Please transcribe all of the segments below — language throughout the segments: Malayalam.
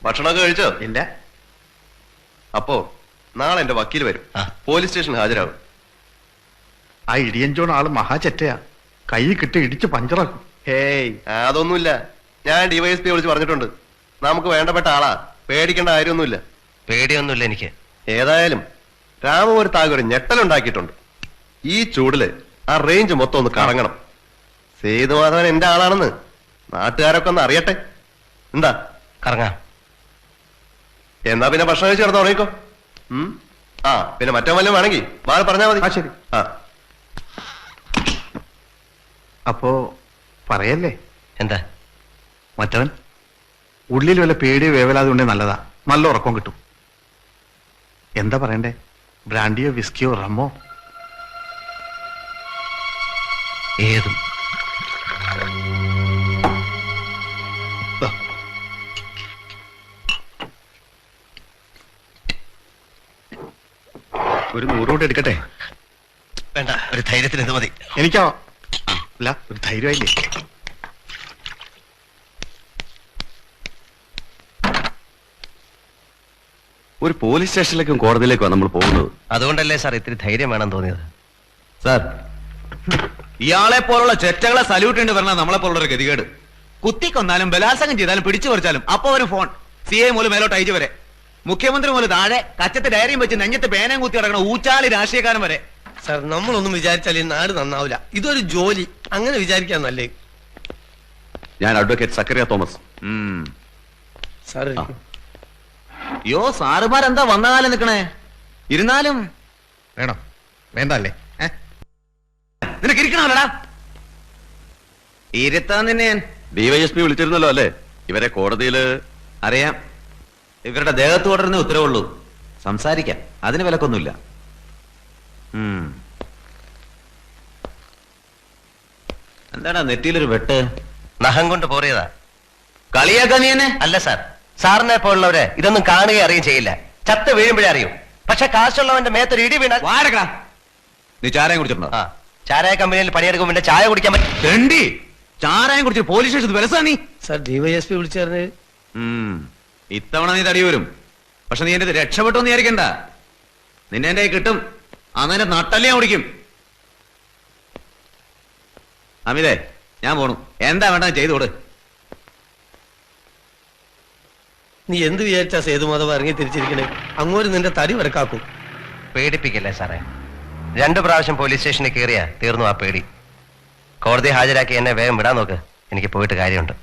ഭക്ഷണമൊക്കെ കഴിച്ചോ? ഇല്ല. അപ്പോ നാളെ എന്റെ വക്കീൽ വരും, പോലീസ് സ്റ്റേഷൻ ഹാജരാകും. ആ ഇടിയൻ ജോൺ ആള് മഹാചെറ്റയാ, കൈ കിട്ടി ഇടിച്ച് പഞ്ചറാക്കും. ഹേയ്, അതൊന്നുമില്ല. ഞാൻ ഡിവൈഎസ്പി വിളിച്ച് പറഞ്ഞിട്ടുണ്ട്. നമുക്ക് വേണ്ടപ്പെട്ട ആളാ, പേടിക്കേണ്ട കാര്യമൊന്നുമില്ല. പേടിയൊന്നുമില്ല എനിക്ക്. ഏതായാലും രാമപുരത്താകെ ഒരു ഞെട്ടലുണ്ടാക്കിയിട്ടുണ്ട്. ഈ ചൂടില് ആ റേഞ്ച് മൊത്തം ഒന്ന് കറങ്ങണം. സേതുമാധവൻ എന്റെ ആളാണെന്ന് നാട്ടുകാരൊക്കെ ഒന്ന് അറിയട്ടെ. എന്താ? കറങ്ങാം. എന്നാ പിന്നെ ഭക്ഷണം കഴിച്ച് കിടന്ന് ഉറങ്ങിക്കോ. ആ പിന്നെ മറ്റോ വല്ലതും വേണമെങ്കിൽ വാ പറഞ്ഞാൽ മതി. ശരി. ആ അപ്പോ പറയല്ലേ? എന്താ? മറ്റവൻ ഉള്ളിൽ വല്ല പേടിയോ വേവലാതെ ഉണ്ടെങ്കിൽ നല്ലതാ, നല്ല ഉറക്കം കിട്ടും. എന്താ പറയണ്ടേ? ബ്രാൻഡിയോ വിസ്കിയോ റമ്മോ? ഏതും. ഒരു 100 കൂടെ എടുക്കട്ടെ? വേണ്ട, ഒരു ധൈര്യത്തിന് ഇത് മതി. എനിക്കോ? അല്ല, ഒരു ധൈര്യമായില്ലേ? ഒരു പോലീസ് സ്റ്റേഷനിലേക്കും കോടതിയിലേക്കുമാണ് നമ്മൾ പോകുന്നത്. അതുകൊണ്ടല്ലേ സാർ ഇത്തിരി ധൈര്യം വേണം തോന്നിയത്. സാർ, ഇയാളെ പോലുള്ള ചെറ്റകളെ സല്യൂട്ട് ഉണ്ട് പറഞ്ഞാൽ നമ്മളെ പോലുള്ള ഒരു ഗതികേട്. കുത്തിക്കൊന്നാലും ബലാത്സംഗം ചെയ്താലും പിടിച്ചു പറിച്ചാലും അപ്പൊ ഒരു ഫോൺ. CI മൂലം മേലോട്ട് അയച്ചു വരെ, മുഖ്യമന്ത്രി മൂലം താഴെ കച്ചത്ത് ഡയറിയും വെച്ച് നെഞ്ഞത്ത് പേനയും കുത്തി കിടക്കണ ഊച്ചാലി രാഷ്ട്രീയക്കാരൻ വരെ. സാർ, നമ്മളൊന്നും വിചാരിച്ചാൽ ഈ നാട് നന്നാവില്ല. ഇതൊരു ജോലി, അങ്ങനെ വിചാരിക്കാൻ നല്ലേ. ഞാൻ അഡ്വക്കേറ്റ് സക്കറിയ തോമസ്. സാർ, അയ്യോ, സാറുമാരെന്താ വന്ന കാലം നിക്കണേ? ഇരുന്നാലും വേണം വേണ്ടല്ലേ? നിനക്ക് ഇരിക്കണമല്ലടാ. ഇരുത്താൻ തന്നെ ഞാൻ. ഡിവൈഎസ്പി വിളിച്ചിരുന്നല്ലോ അല്ലേ? ഇവരെ കോടതിയില് അറിയാം. ഇവരുടെ ദേഹത്ത് തുടരുന്ന ഉത്തരവുള്ളൂ. സംസാരിക്കാം, അതിന് വിലക്കൊന്നുമില്ല. എന്താടാ നെറ്റിയിലൊരു വെട്ട്? നഖം കൊണ്ട് പോറിയതാ. കളിയാക്കാ നീ എന്നെ? അല്ല സാർ, സാറിനെ പോലുള്ളവരെ ഇതൊന്നും കാണുകയും അറിയുകയും ചെയ്യില്ല. ചത്ത് വീഴുമ്പോഴേ അറിയൂ. പക്ഷെ കാശുള്ളവന്റെ മേത്തൊരു ഇടി വീണ. വാടക. നീ ചാരായം കുടിച്ചിട്ടുണ്ടോ? ആ, ചാരായ കമ്പനിയിൽ പണിയെടുക്കും, പിന്നെ ചായ കുടിക്കാൻ പറ്റും. തെണ്ടി, ചാരായം കുടിച്ച് പോലീസ് സ്റ്റേഷൻ വിലസാ നീ. സാർ, DYSP വിളിച്ചായിരുന്നു. ഇത്തവണ നീ തടി വരും. പക്ഷെ നീ എന്റെ രക്ഷപ്പെട്ടു എന്ന് വിചാരിക്കണ്ട. നിന്നെ എന്റെ കിട്ടും. അന്നെ നട്ടല്ലേ ഓടിക്കും. അമിതേ, ഞാൻ പോണു. എന്താ വേണ്ട ചെയ്തോട്. നീ എന്ത് വിചാരിച്ചാ സേതുമാധവ ഇറങ്ങി തിരിച്ചിരിക്കണേ? അങ്ങോട്ട് നിന്റെ തടി വരക്കാക്കും. പേടിപ്പിക്കല്ലേ സാറേ. 2 പ്രാവശ്യം പോലീസ് സ്റ്റേഷനിൽ കയറിയാ തീർന്നു ആ പേടി. കോടതി ഹാജരാക്കി എന്നെ വേഗം വിടാൻ നോക്ക്. എനിക്ക് പോയിട്ട് കാര്യമുണ്ട്.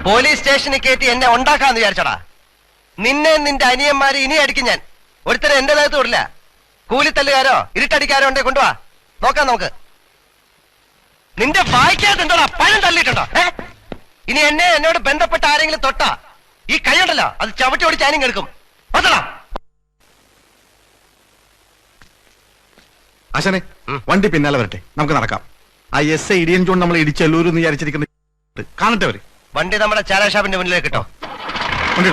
പോലീസ് സ്റ്റേഷനിൽ കയറ്റി എന്നെ ഉണ്ടാക്കാന്ന് വിചാരിച്ചടാ. നിന്നെ നിന്റെ അനിയന്മാരെ ഇനി അടിക്കും ഞാൻ. ഒരുത്തരം എന്റെ ദേഹത്ത് വിടില്ല. കൂലിത്തല്ലുകാരോ ഇരുട്ടടിക്കാരോ ഉണ്ടെ കൊണ്ടുവാ, നോക്കാം നമുക്ക്. നിന്റെ വായിക്കാത്തുണ്ടോടാ പഴം തള്ളിയിട്ടുണ്ടോ? ഇനി എന്നോട് ബന്ധപ്പെട്ട ആരെങ്കിലും തൊട്ടാ ഈ കൈയുണ്ടല്ലോ, അത് ചവിട്ടി ഓടിച്ച് ആനും കേൾക്കും. അതടാ ആശാനെ, വണ്ടി പിന്നാലെ വരട്ടെ, നമുക്ക് നടക്കാം. ആ SI ഇടിയൻ ജോൺ നമ്മൾ ഇടിച്ചെല്ലൂരെന്ന് വിചാരിച്ചിരിക്കുന്നത് കാണട്ടെ അവര്. വണ്ടി നമ്മുടെ ചാരാ ഷാപ്പിന്റെ മുന്നിലേക്ക് കിട്ടോ. വണ്ടി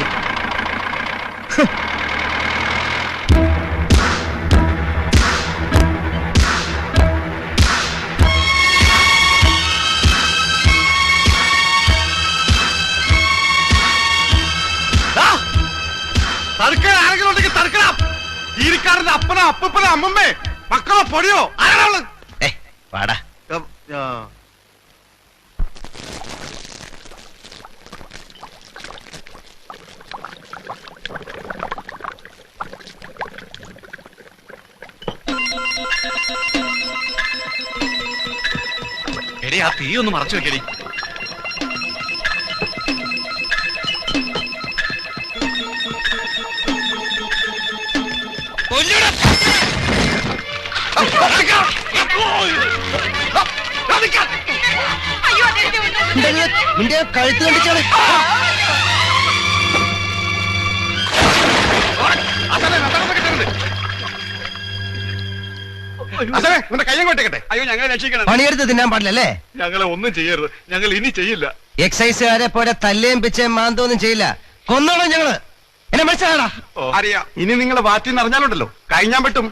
തടുക്കാൻ ആരെങ്കിലും ഉണ്ടെങ്കിൽ തടുക്കണം. ഈരിക്കാരന്റെ അപ്പനോ അപ്പനോ അമ്മമ്മേ മക്കളോ പൊടിയോ ആരാള്? വാടാ. എടി, ആ തീ ഒന്ന് മറച്ചു വെക്കടി. നിന്റെ കഴുത്ത് കണ്ടിച്ചാണ്. കയ്യം കൊട്ടേക്കട്ടെ. അയ്യോ, ഞങ്ങളെ രക്ഷിക്കണം. പണിയെടുത്ത് തിന്നാൻ പാടില്ലല്ലേ? ഞങ്ങളെ ഒന്നും ചെയ്യരുത്, ഞങ്ങൾ ഇനി ചെയ്യില്ല. എക്സൈസുകാരെ പോലെ തല്ലേം പിച്ചേം മാന്തോന്നും ചെയ്യില്ല. കൊന്നോളൂ ഞങ്ങള്. എന്നെ മനസ്സിലാടാ. അറിയാം. ഇനി നിങ്ങളെ വാറ്റിന്ന് അറിഞ്ഞാലുണ്ടല്ലോ കഴിഞ്ഞാൻ പറ്റും.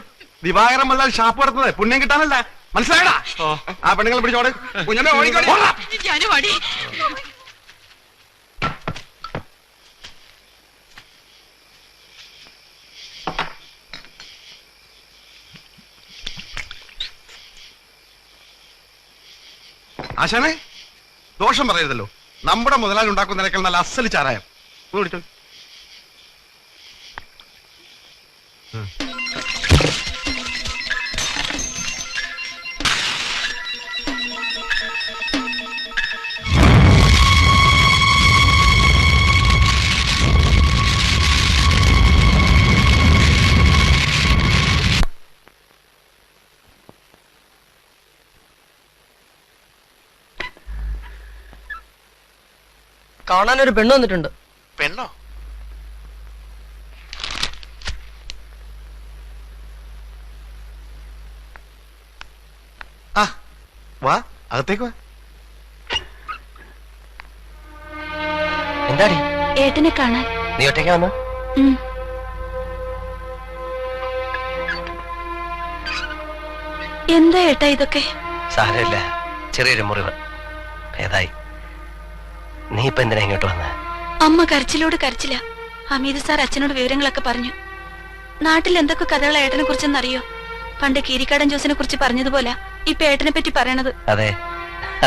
ദിവാകരൻ വന്നാൽ ഷാപ്പ് നടത്തുന്നത് പുണ്യം കിട്ടാനല്ല, മനസ്സിലായടാ? ആ പെണ്ണുങ്ങളെ പിടിച്ചോട്. കുഞ്ഞമ്മേ ഓടിക്കോടി. ആശാനെ, ദോഷം പറയരുതല്ലോ. നമ്മുടെ മുതലാളി ഉണ്ടാക്കുന്നതിനേക്കാൾ നല്ല അസല് ചാരായം. ഒന്ന് കുടിച്ചോ. കാണാൻ ഒരു പെണ്ണ് വന്നിട്ടുണ്ട്. പെണ്ണോ? ആ വാ, അകത്തേക്ക് വാ. എന്താടി ഏട്ടനെ കാണാൻ. നീ ഒറ്റയ്ക്ക് വന്നു? ഉം. എന്താ ഏട്ടാ ഇതൊക്കെ? സാരമില്ല, ചെറിയൊരു മുറിവ്. ഏതായി? നീ ഇപ്പൊ എന്തിനാ ഇങ്ങോട്ട് വന്ന? അമ്മ കരച്ചിലോട് കരച്ചില്ല. ഹമീദ് സാർ അച്ഛനോട് വിവരങ്ങളൊക്കെ പറഞ്ഞു. നാട്ടിൽ എന്തൊക്കെ കഥകൾ ഏട്ടനെ കുറിച്ചെന്നറിയോ? പണ്ട് കീരിക്കാടൻ ജോസിനെ കുറിച്ച് പറഞ്ഞതുപോലെ ഇപ്പൊ ഏട്ടനെ പറ്റി പറയണത്. അതെ,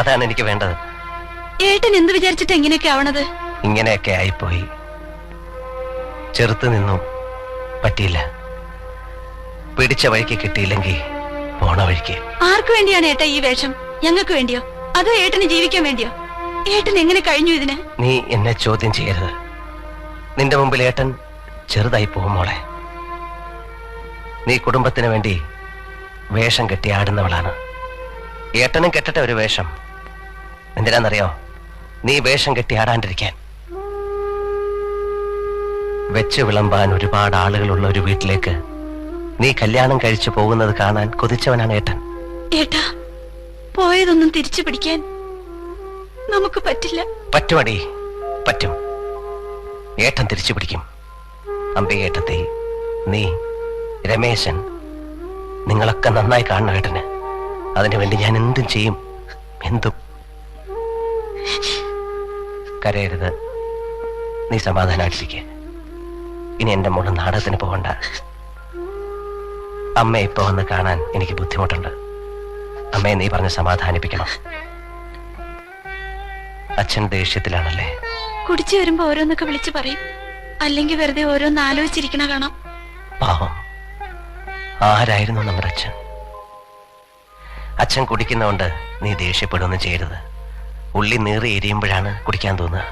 അതാണ് എനിക്ക് വേണ്ടത്. ഏട്ടൻ എന്ത് വിചാരിച്ചിട്ട് എങ്ങനെയൊക്കെ ആവണത്? ഇങ്ങനെയൊക്കെ ആയിപ്പോയി. ചെറുത്ത് നിന്നു, പറ്റിയില്ല. പിടിച്ച വഴിക്ക് കിട്ടിയില്ലെങ്കിൽ പോണ വഴിക്ക്. ആർക്കു വേണ്ടിയാണ് ഏട്ടാ ഈ വേഷം? ഞങ്ങൾക്ക് വേണ്ടിയോ അതോ ഏട്ടന് ജീവിക്കാൻ വേണ്ടിയോ? ഏട്ടൻ എങ്ങനെ കഴിഞ്ഞു ഇതിന്? നീ എന്നെ ചോദ്യം ചെയ്യരുത്. നിന്റെ മുമ്പിൽ ഏട്ടൻ ചെറുതായി പോകും മോളെ. നീ കുടുംബത്തിന് വേണ്ടി വേഷം കെട്ടി ആടുന്നവളാണ്. ഏട്ടനും കെട്ടട്ടെ ഒരു വേഷം. എന്തിനാന്നറിയോ? നീ വേഷം കെട്ടി ആടാണ്ടിരിക്കാൻ. വെച്ച് വിളമ്പാൻ ഒരുപാട് ആളുകളുള്ള ഒരു വീട്ടിലേക്ക് നീ കല്യാണം കഴിച്ചു പോകുന്നത് കാണാൻ കൊതിച്ചവനാണ് ഏട്ടൻ. ഏട്ടാ, പോയതൊന്നും തിരിച്ചു പിടിക്കാൻ നമുക്ക് പറ്റില്ല. പറ്റുമടി, പറ്റും. ഏട്ടൻ തിരിച്ചു പിടിക്കും. അമ്പികേട്ടത്തെ, നീ, രമേശൻ, നിങ്ങളൊക്കെ നന്നായി കാണണം ഏട്ടന്. അതിനുവേണ്ടി ഞാൻ എന്തും ചെയ്യും, എന്തും. കരയരുത്, നീ സമാധാനായിട്ടിരിക്കെ. ഇനി എന്റെ മോള് നാടകത്തിന് പോകണ്ട. അമ്മ ഇപ്പൊ വന്ന് കാണാൻ എനിക്ക് ബുദ്ധിമുട്ടുണ്ട്. അമ്മയെ നീ പറഞ്ഞ് സമാധാനിപ്പിക്കണം. അച്ഛൻ ദേഷ്യത്തിലാണല്ലേ? കുടിച്ചു വരുമ്പോ ഓരോന്നൊക്കെ വിളിച്ചു പറയും. അല്ലെങ്കിൽ വെറുതെ ഓരോന്ന് ആലോചിച്ചിരിക്കണ കാണാം. പാവം, ആരായിരുന്നു നമ്മുടെ അച്ഛൻ? അച്ഛൻ കുടിക്കുന്നതുകൊണ്ട് നീ ദേഷ്യപ്പെടുകയൊന്നും ചെയ്യരുത്. ഉള്ളി നീറി എരിയുമ്പോഴാണ് കുടിക്കാൻ തോന്നുക.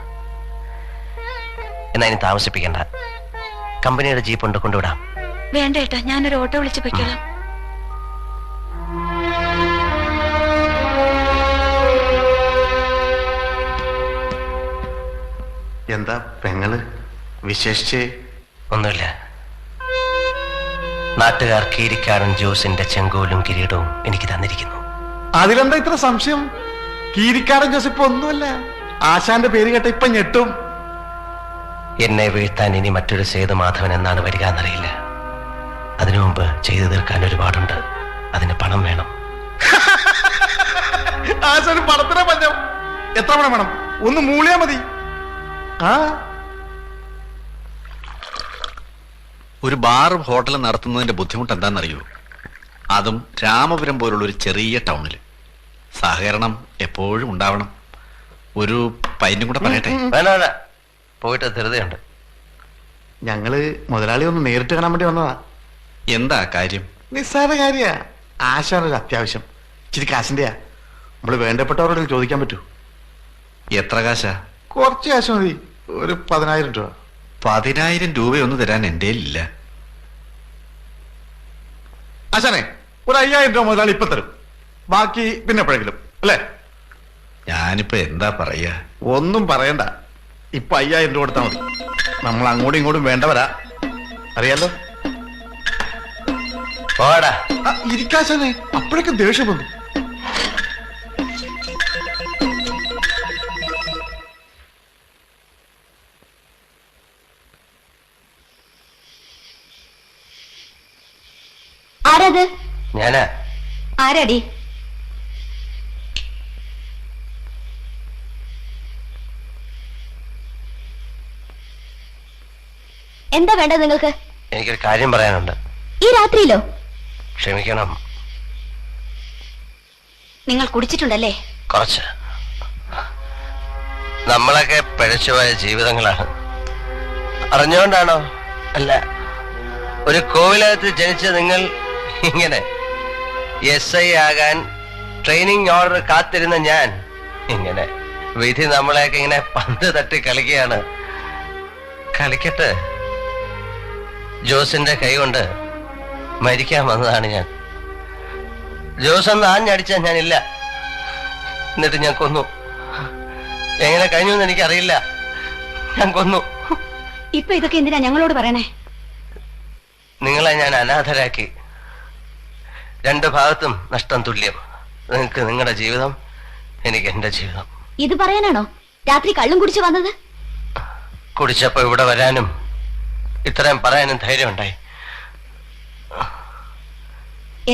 എന്നാ ഇനി താമസിപ്പിക്കണ്ട. കമ്പനിയുടെ ജീപ്പ് ഉണ്ട്, കൊണ്ടുവിടാം. വേണ്ട ഏട്ടാ, ഞാനൊരു ഓട്ടോ വിളിച്ചു പൊയ്ക്കോളാം. എന്താ പെങ്ങള് വിശേഷിച്ച്? ഒന്നുമില്ല. നാട്ടുകാർ കീരിക്കാടൻ ജോസിന്റെ ചെങ്കോലും കിരീടവും എനിക്ക് തന്നിരിക്കുന്നു. അതിലെന്താ ഇത്ര സംശയം? കീരിക്കാടൻ ജോസിപ്പ് ഒന്നുമല്ല. ആശാന്റെ പേര് കേട്ട ഇപ്പൊ ഞെട്ടും. എന്നെ വീഴ്ത്താൻ ഇനി മറ്റൊരു സേതുമാധവൻ എന്നാണ് വരിക എന്നറിയില്ല. അതിനു മുമ്പ് ചെയ്തു തീർക്കാൻ ഒരുപാടുണ്ട്. അതിന് പണം വേണം. ആശാന് പണത്തിനെ പഞ്ഞം. എത്ര പണം വേണം? ഒന്ന് മൂളിയാ മതി. ആ, ഒരു ബാറും ഹോട്ടലും നടത്തുന്നതിന്റെ ബുദ്ധിമുട്ട് എന്താണെന്നറിയൂ? അതും രാമപുരം പോലുള്ള ഒരു ചെറിയ ടൗണിൽ. സഹകരണം എപ്പോഴും ഉണ്ടാവണം. ഒരു പൈനും കൂടെ പറയട്ടെ. വേണ്ട വേണ്ട, പോയിട്ട് ധൃതയുണ്ട്. ഞങ്ങള് മുതലാളി ഒന്ന് നേരിട്ട് കാണാൻ വേണ്ടി വന്നതാ. എന്താ കാര്യം? നിസ്സാര കാര്യ. ആശാനൊരു അത്യാവശ്യം. ഇച്ചിരി കാശിന്റെയാ. നമ്മള് വേണ്ടപ്പെട്ടവരോട് ചോദിക്കാൻ പറ്റൂ? എത്ര കാശാ? കുറച്ച് കാശ് മതി, ഒരു 10,000 രൂപ. 10,000 രൂപയൊന്നും തരാൻ എൻ്റെ ഇല്ല. ആശാനെ, ഒരു 5,000 രൂപ മുതലാളി ഇപ്പൊ തരും. ബാക്കി പിന്നെ എപ്പോഴെങ്കിലും, അല്ലേ? ഞാനിപ്പോ എന്താ പറയാ? ഒന്നും പറയണ്ട. ഇപ്പൊ 5,000 രൂപ കൊടുത്താൽ മതി. നമ്മൾ അങ്ങോട്ടും ഇങ്ങോട്ടും വേണ്ടവരാ, അറിയാലോ. പോടാ. ഇരിക്കാശാനെ, അപ്പോഴൊക്കെ ദേഷ്യം വന്നു. ആരത്? ഞാനാ. ആരാടി? എന്താ വേണ്ടത് നിങ്ങൾക്ക്? എനിക്കൊരു കാര്യം പറയാനുണ്ട്. ഈ രാത്രിയിലോ? ക്ഷമിക്കണം. നിങ്ങൾ കുടിച്ചിട്ടുണ്ടല്ലേ? കുറച്ച്. നമ്മളൊക്കെ പിഴച്ചുപോയ ജീവിതങ്ങളാണ്. അറിഞ്ഞുകൊണ്ടാണോ? അല്ല. ഒരു കോവിലകത്ത് ജനിച്ച നിങ്ങൾ ഇങ്ങനെ SI ആകാൻ ട്രെയിനിങ് ഓർഡർ കാത്തിരുന്ന ഞാൻ ഇങ്ങനെ വിധി നമ്മളെയൊക്കെ ഇങ്ങനെ പന്ത് തട്ടി കളിക്കുകയാണ്. കളിക്കട്ടെ. ജോസിന്റെ കൈ കൊണ്ട് മരിക്കാൻ വന്നതാണ് ഞാൻ. ജോസ് ഒന്ന് ആഞ്ഞടിച്ചാൽ ഞാനില്ല. എന്നിട്ട് ഞാൻ കൊന്നു. എങ്ങനെ കഴിഞ്ഞു എന്ന് എനിക്കറിയില്ല. ഞാൻ കൊന്നു. ഇപ്പൊ ഇതൊക്കെ എന്തിനാ ഞങ്ങളോട് പറയണേ? നിങ്ങളെ ഞാൻ അനാഥരാക്കി. രണ്ടു ഭാഗത്തും നഷ്ടം തുല്യം. നിങ്ങൾക്ക് നിങ്ങളുടെ ജീവിതം, എനിക്ക് എന്റെ ജീവിതം. ഇത് പറയാനാണോ രാത്രി കള്ളും കുടിച്ചു വന്നത്? കുടിച്ചപ്പോ ഇവിടെ വരാനും ഇത്രയും പറയാനും ധൈര്യം ഉണ്ടായി.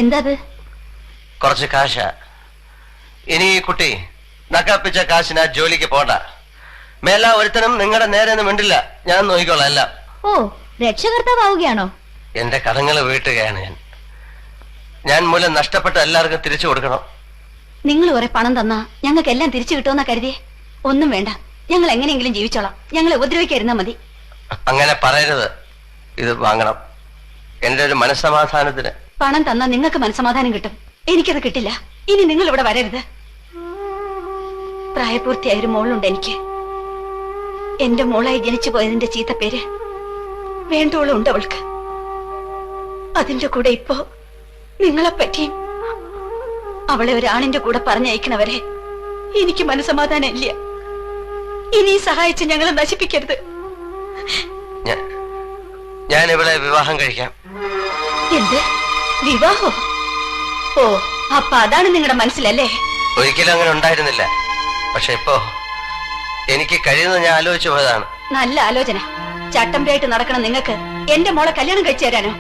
എന്താത്? കുറച്ച് കാശ. ഇനി ഈ കുട്ടി നക്കാപ്പിച്ച കാശിനാ ജോലിക്ക് പോണ്ട. മേല ഒരുത്തനും നിങ്ങളുടെ നേരെ ഒന്നും മിണ്ടില്ല. ഞാൻ നോക്കിക്കോളാം എല്ലാം. ഓ, രക്ഷകർത്താവുകയാണോ? എന്റെ കടങ്ങള് വീട്ടുകയാണ് ഞാൻ മൂലം നഷ്ടപ്പെട്ട എല്ലാവർക്കും തിരിച്ചു കൊടുക്കണം. നിങ്ങൾ കുറെ പണം തന്നാ ഞങ്ങൾക്ക് എല്ലാം തിരിച്ചു കിട്ടുമെന്നാ കരുതിയേ? ഒന്നും വേണ്ട, ഞങ്ങൾ എങ്ങനെയെങ്കിലും ജീവിച്ചോളാം. ഞങ്ങളെ ഉപദ്രവിക്കാതിരുന്നാ മതി. അങ്ങനെ പറയരുത്. ഇത് വാങ്ങണം, എന്റെ ഒരു മനസ്സമാധാനത്തിന്. പണം തന്നാ നിങ്ങൾക്ക് മനസ്സമാധാനം കിട്ടും. എനിക്കത് കിട്ടില്ല. ഇനി നിങ്ങൾ ഇവിടെ വരരുത്. പ്രായപൂർത്തിയായ ഒരു മോളുണ്ട് എനിക്ക്. എന്റെ മോളായി ജനിച്ചു പോയതിന്റെ ചീത്ത പേര് വേണ്ടോളം ഉണ്ട് അവൾക്ക്. അതിന്റെ കൂടെ ഇപ്പോ നിങ്ങളെപ്പറ്റിയും. അവളെ ഒരാണിന്റെ കൂടെ പറഞ്ഞയക്കണവരെ എനിക്ക് മനസ്സമാധാനം ഇല്ല. ഇനി സഹായിച്ച് ഞങ്ങളെ നശിപ്പിക്കരുത്. ഞാൻ ഇവിടെ വിവാഹം കഴിക്കാം. എന്ത് വിവാഹോ? ഓ, അപ്പൊ അതാണ് നിങ്ങളുടെ മനസ്സിലല്ലേ? ഒരിക്കലും അങ്ങനെ ഉണ്ടായിരുന്നില്ല. പക്ഷെ ഇപ്പോ എനിക്ക് കഴിയുന്നത് ഞാൻ ആലോചിച്ചു പോയതാണ്. നല്ല ആലോചന. ചട്ടമ്പിയായിട്ട് നടക്കണം നിങ്ങൾക്ക് എന്റെ മോളെ കല്യാണം കഴിച്ചു തരാനോ?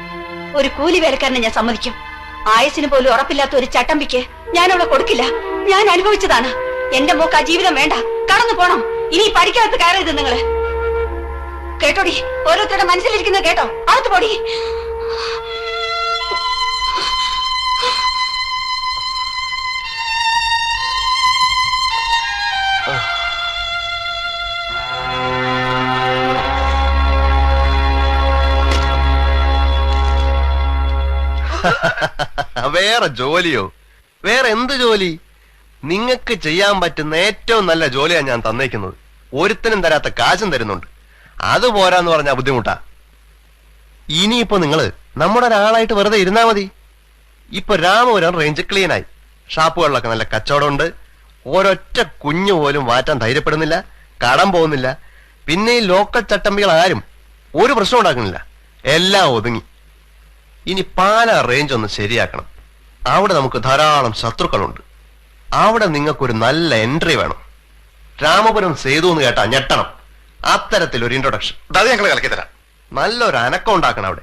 ഒരു കൂലി വേലക്കാരനെ ഞാൻ സമ്മതിക്കും. ആയുസിന് പോലും ഉറപ്പില്ലാത്ത ഒരു ചട്ടമ്പിക്ക് ഞാൻ അവളെ കൊടുക്കില്ല. ഞാൻ അനുഭവിച്ചതാണ്. എന്റെ മോക്ക് ആ ജീവിതം വേണ്ട. കടന്നു പോണം. ഇനി പഠിക്കാത്ത കയറരുത് നിങ്ങള്. കേട്ടോടി, ഓരോരുത്തരുടെ മനസ്സിലിരിക്കുന്നത് കേട്ടോ. അകത്ത് പോടി. വേറെ ജോലിയോ? വേറെ എന്ത് ജോലി? നിങ്ങൾക്ക് ചെയ്യാൻ പറ്റുന്ന ഏറ്റവും നല്ല ജോലിയാണ് ഞാൻ തന്നേക്കുന്നത്. ഒരുത്തനും തരാത്ത കാശും തരുന്നുണ്ട്. അത് പോരാന്ന് പറഞ്ഞാ ബുദ്ധിമുട്ടാ. ഇനിയിപ്പോ നിങ്ങള് നമ്മുടെ ഒരാളായിട്ട് വെറുതെ ഇരുന്നാ മതി. ഇപ്പൊ രാമപുരം റേഞ്ച് ക്ലീനായി. ഷാപ്പുകളിലൊക്കെ നല്ല കച്ചവടമുണ്ട്. ഒരൊറ്റ കുഞ്ഞു പോലും മാറ്റാൻ ധൈര്യപ്പെടുന്നില്ല. കടം പോകുന്നില്ല. പിന്നെ ഈ ലോക്കൽ ചട്ടമ്പികൾ ആരും ഒരു പ്രശ്നം ഉണ്ടാക്കുന്നില്ല. എല്ലാം ഒതുങ്ങി. ഇനി പാലാ റേഞ്ച് ഒന്ന് ശരിയാക്കണം. അവിടെ നമുക്ക് ധാരാളം ശത്രുക്കളുണ്ട്. അവിടെ നിങ്ങൾക്കൊരു നല്ല എൻട്രി വേണം. രാമപുരം സേതു എന്ന് കേട്ടാ ഞെട്ടണം. അത്തരത്തിലൊരു ഇൻട്രൊഡക്ഷൻ അത് ഞങ്ങൾ കളക്കി തരാം. നല്ലൊരു അനക്കം ഉണ്ടാക്കണം അവിടെ.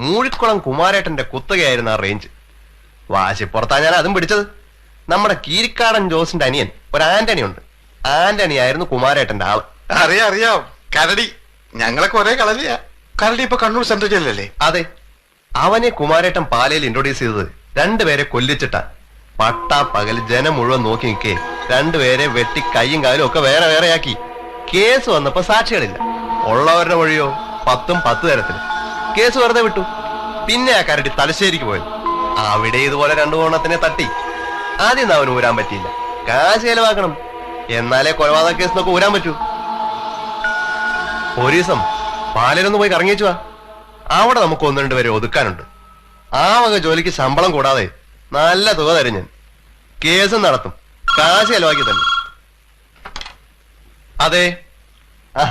മൂഴിക്കുളം കുമാരേട്ടന്റെ കുത്തകയായിരുന്നു ആ റേഞ്ച്. വാശിപ്പുറത്താ ഞാൻ അതും പിടിച്ചത്. നമ്മുടെ കീരിക്കാടൻ ജോസിന്റെ അനിയൻ ഒരു ആന്റണി ഉണ്ട്. ആന്റണി ആയിരുന്നു കുമാരേട്ടന്റെ ആള്. അറിയാം. കരടി. ഞങ്ങളൊക്കെ ഒരേ കളരിയാ. കരടി ഇപ്പൊ കണ്ണൂർ സെൻട്രൽ ജയിലല്ലേ? അതെ. അവനെ കുമാരേട്ടൻ പാലയിൽ ഇൻട്രൊഡ്യൂസ് ചെയ്തത് രണ്ടുപേരെ കൊല്ലിച്ചിട്ടാ. പട്ടാ പകൽ ജനം മുഴുവൻ നോക്കി നിൽക്കേ രണ്ടുപേരെ വെട്ടി കൈയും കാലും ഒക്കെ വേറെ വേറെയാക്കി. കേസ് വന്നപ്പോ സാക്ഷികളില്ല. ഉള്ളവരുടെ വഴിയോ 10 തരത്തില് കേസ് വെറുതെ വിട്ടു. പിന്നെ ആ കരടി തലശ്ശേരിക്ക് പോയത്. അവിടെ ഇതുപോലെ 2 കോണത്തിനെ തട്ടി. ആദ്യം അവന് ഊരാൻ പറ്റിയില്ല. കാശ് ചെലവാക്കണം, എന്നാലേ കൊലപാതക കേസിനൊക്കെ ഊരാൻ പറ്റൂ. ഒരു ദിവസം പാലയിലൊന്ന് പോയി കറങ്ങിച്ചുവാ. അവിടെ നമുക്ക് 1-2 പേരെ ഒതുക്കാനുണ്ട്. ആ വക ജോലിക്ക് ശമ്പളം കൂടാതെ നല്ല തുക തരും ഞാൻ. കേസും നടത്തും, കാശ് ചെലവാക്കി തന്നെ. അതെ. ആ,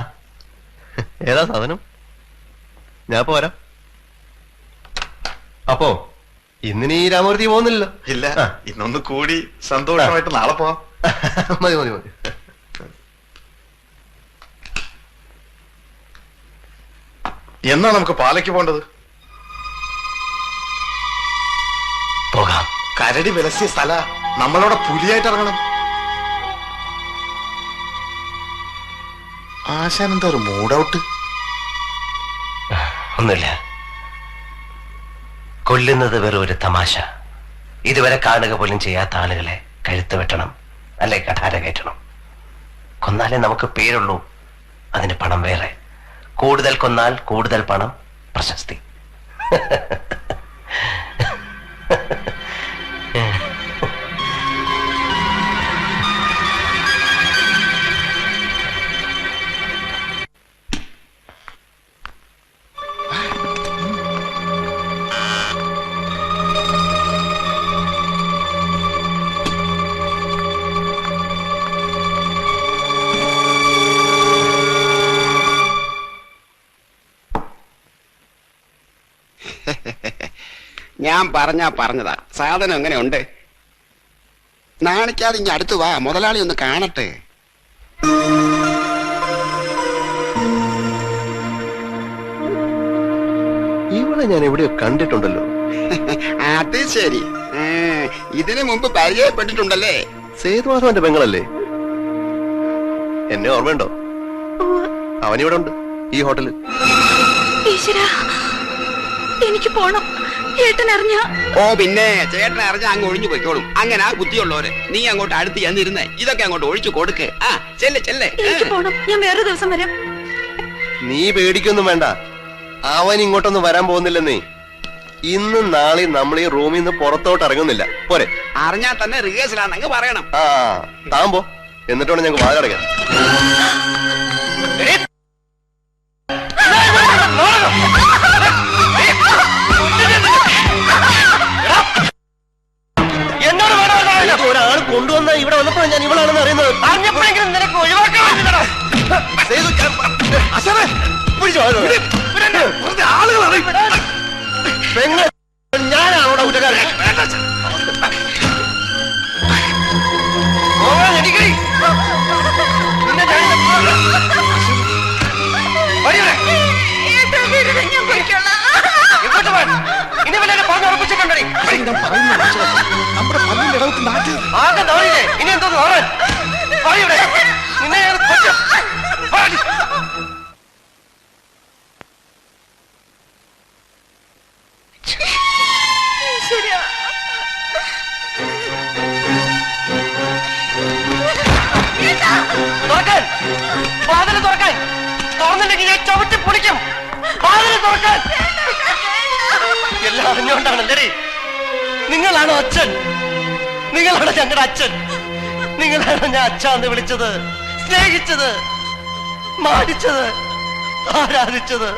ഏതാ സാധനം? ഞാൻ പോരാ. അപ്പോ ഇന്നിനി ഈ രാമൂർത്തി പോകുന്നില്ലല്ലോ? ഇല്ല. ഇന്നൊന്ന് കൂടി സന്തോഷമായിട്ട് നാളെ പോവാം. മതി മതി മതി. എന്നാ നമുക്ക് പാലയ്ക്ക് പോണ്ടത്? പോകാം. കരടി വിലസിയ സ്ഥല. നമ്മളവിടെ പുലിയായിട്ട് ഇറങ്ങണം. ആശാൻ എന്താ ഒരു മൂഡ് ഔട്ട്? ഒന്നുമില്ല. കൊല്ലുന്നത് വെറും ഒരു തമാശ. ഇതുവരെ കാണുക പോലും ചെയ്യാത്ത ആളുകളെ കഴുത്ത് വെട്ടണം, അല്ലെ കഠാര കയറ്റണം. കൊന്നാലേ നമുക്ക് പേരുള്ളൂ, അതിന് പണം വേറെ. കൂടുതൽ കൊന്നാൽ കൂടുതൽ പണം, പ്രശസ്തി. ഞാൻ പറഞ്ഞതാ. സാധനം എങ്ങനെയുണ്ട്? നാണിക്കാതെ ഇനി അടുത്ത് വാ, മുതലാളി ഒന്ന് കാണട്ടെ. ഇവളെ ഞാൻ എവിടെയോ കണ്ടിട്ടുണ്ടല്ലോ. അത് ശരി, ഇതിനു മുമ്പ് പരിചയപ്പെട്ടിട്ടുണ്ടല്ലേ? സേതുമാധവന്റെ പെങ്ങളല്ലേ? എന്നെ ഓർമ്മയുണ്ടോ? അവനിവിടെ ഉണ്ട്, ഈ ഹോട്ടലിൽ. എനിക്ക് പോണം. ഏട്ടൻ അറിഞ്ഞ? ഓ പിന്നെ, ചേട്ടൻ അറിഞ്ഞ അങ്ങ് ഒഴിഞ്ഞു പോയിക്കോളും. അങ്ങനെ ആ ബുദ്ധിയുള്ളവര്. നീ അങ്ങോട്ട് അടുത്ത് ചെന്നിരുന്നേ, ഇതൊക്കെ അങ്ങോട്ട് ഒഴിച്ചു കൊടുക്ക്. ആ ചെല്ലേ ചെല്ലേ. എനിക്ക് പോണം. ഞാൻ വേറെ ദിവസം വരാം. നീ പേടിക്കൊന്നും വേണ്ട, അവൻ ഇങ്ങോട്ടൊന്നും വരാൻ പോകുന്നില്ലെന്നേ. ഇന്നും നാളെയും നമ്മൾ ഈ റൂമിൽ നിന്ന് പുറത്തോട്ട് ഇറങ്ങുന്നില്ല. പോരെ? അറിഞ്ഞാൽ തന്നെ റിഹേഴ്സലാന്നങ്ങ് പറയണം. ആ താൻ പോ, എന്നിട്ട് വേണം ഞങ്ങൾക്ക് വാതിലടയ്ക്കാം. ഒരാൾ കൊണ്ടുവന്ന ഇവിടെ വന്നപ്പോൾ ഞാൻ ഇവളാണെന്ന് അറിയുന്നത്. അറിഞ്ഞപ്പോഴെങ്കിലും നിനക്ക് ഒഴിവാക്കാൻ ഞാനാണോടാ കുറ്റക്കാരൻ? ഇനി വല്ല പറഞ്ഞുറപ്പിച്ചിട്ടുണ്ടേ ആകെ നാളില്ലേ? ഇനി എന്തോ മാറാൻ നിന്നെ തുറക്കാൻ, വാതില് തുറക്കാൻ. തുറന്നില്ലെങ്കിൽ ഞാൻ ചവിട്ടി പൊളിക്കും. വാതില് തുറക്കാൻ. എല്ലാം അറിഞ്ഞുകൊണ്ടാണല്ലേ? നിങ്ങളാണോ അച്ഛൻ? നിങ്ങളാണ് ഞങ്ങളുടെ അച്ഛൻ. നിങ്ങളാണ് ഞാൻ അച്ഛാന്ന് വിളിച്ചത്, സ്നേഹിച്ചത്, മാനിച്ചത്, ആരാധിച്ചത്.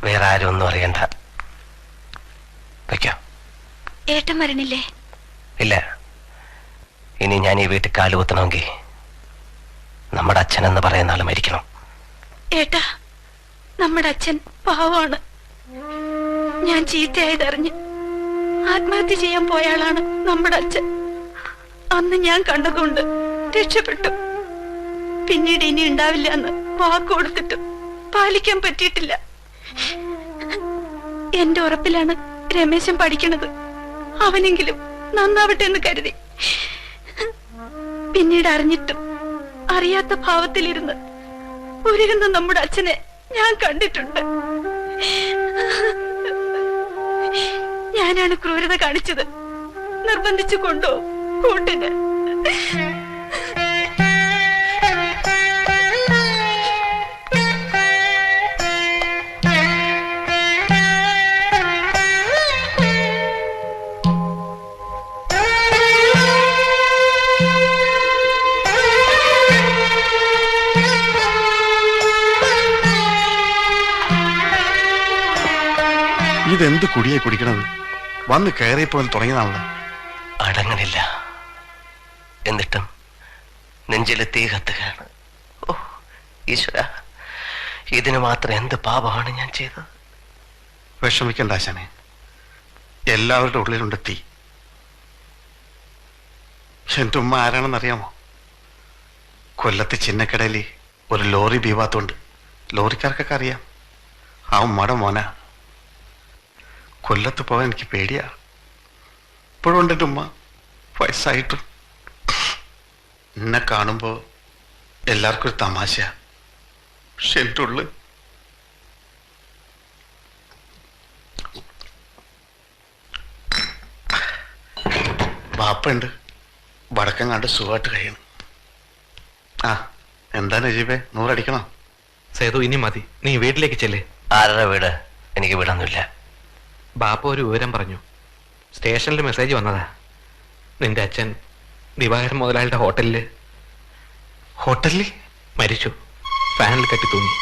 വേറെ ആരും ഒന്നും അറിയണ്ട. വെക്കാം. ഏട്ടൻ വരണില്ലേ? ഇല്ല. ഇനി ഞാൻ ഈ വീട്ടിൽ കാലുകുത്തണമെങ്കിൽ നമ്മുടെ അച്ഛനെന്ന് പറയുന്ന ആള് മരിക്കണം. ഏട്ടാ, നമ്മുടെ അച്ഛൻ പാവമാണ്. ഞാൻ ചീത്തയായതറിഞ്ഞ് ആത്മഹത്യ ചെയ്യാൻ പോയ ആളാണ് നമ്മുടെ അച്ഛൻ. അന്ന് ഞാൻ കണ്ടതുകൊണ്ട് രക്ഷപ്പെട്ടു. പിന്നീട് ഇനി ഉണ്ടാവില്ല എന്ന് വാക്ക് കൊടുത്തിട്ടും പാലിക്കാൻ പറ്റിയിട്ടില്ല. എന്റെ ഉറപ്പിലാണ് രമേശൻ പഠിക്കണത്. അവനെങ്കിലും നന്നാവട്ടെ എന്ന് കരുതി. പിന്നീട് അറിഞ്ഞിട്ടും അറിയാത്ത ഭാവത്തിലിരുന്ന് ഉരുകുന്ന നമ്മുടെ അച്ഛനെ ഞാൻ കണ്ടിട്ടുണ്ട്. ഞാനാണ് ക്രൂരത കാണിച്ചത്. നിർബന്ധിച്ചു കൊണ്ടുപോകും കൂട്ടിന്. ഇതെന്ത് കുടിയെ കുടിക്കണത്? വന്ന് കയറിയപ്പോൾ തുടങ്ങിയതാണല്ലോ. അടങ്ങണില്ല. എന്നിട്ടും നെഞ്ചിലെ തീ കത്തുകയാണ്. ഓ ഈശ്വര. ഇതിന് മാത്രം എന്ത് പാപമാണ് ഞാൻ ചെയ്തത്? വിഷമിക്കണ്ട ആശാനെ, എല്ലാവരുടെ ഉള്ളിലുണ്ട് തീ. എന്റെ ഉമ്മ ആരാണെന്നറിയാമോ? കൊല്ലത്ത് ചിന്നക്കടയിൽ ഒരു ലോറി ബീവാത്തുണ്ട്. ലോറിക്കാർക്കൊക്കെ അറിയാം. ആ ഉമ്മയുടെ മോന. കൊല്ലത്ത് പോകാൻ എനിക്ക് പേടിയാ. ഇപ്പോഴും ഉണ്ട് എൻ്റെ ഉമ്മ, വയസ്സായിട്ടും. എന്നെ കാണുമ്പോ എല്ലാവർക്കും ഒരു തമാശ. പക്ഷെ എൻ്റെ ഉള്ളിൽ ബാപ്പുണ്ട്. വടക്കം കണ്ട് സുഖമായിട്ട് കഴിയണം. ആ എന്താ നജീബേ, 100 അടിക്കണോ? സേതു ഇനി മതി, നീ വീട്ടിലേക്ക് ചെല്ലേ. ആരുടെ വീട്? എനിക്ക് വീടൊന്നുമില്ല. ബാപ്പ ഒരു വിവരം പറഞ്ഞു. സ്റ്റേഷനിൽ മെസ്സേജ് വന്നതാ. നിന്റെ അച്ഛൻ ദിവാകരൻ മുതലാളിയുടെ ഹോട്ടലിൽ ഹോട്ടലിൽ മരിച്ചു. ഫാനിൽ കെട്ടി തൂങ്ങി.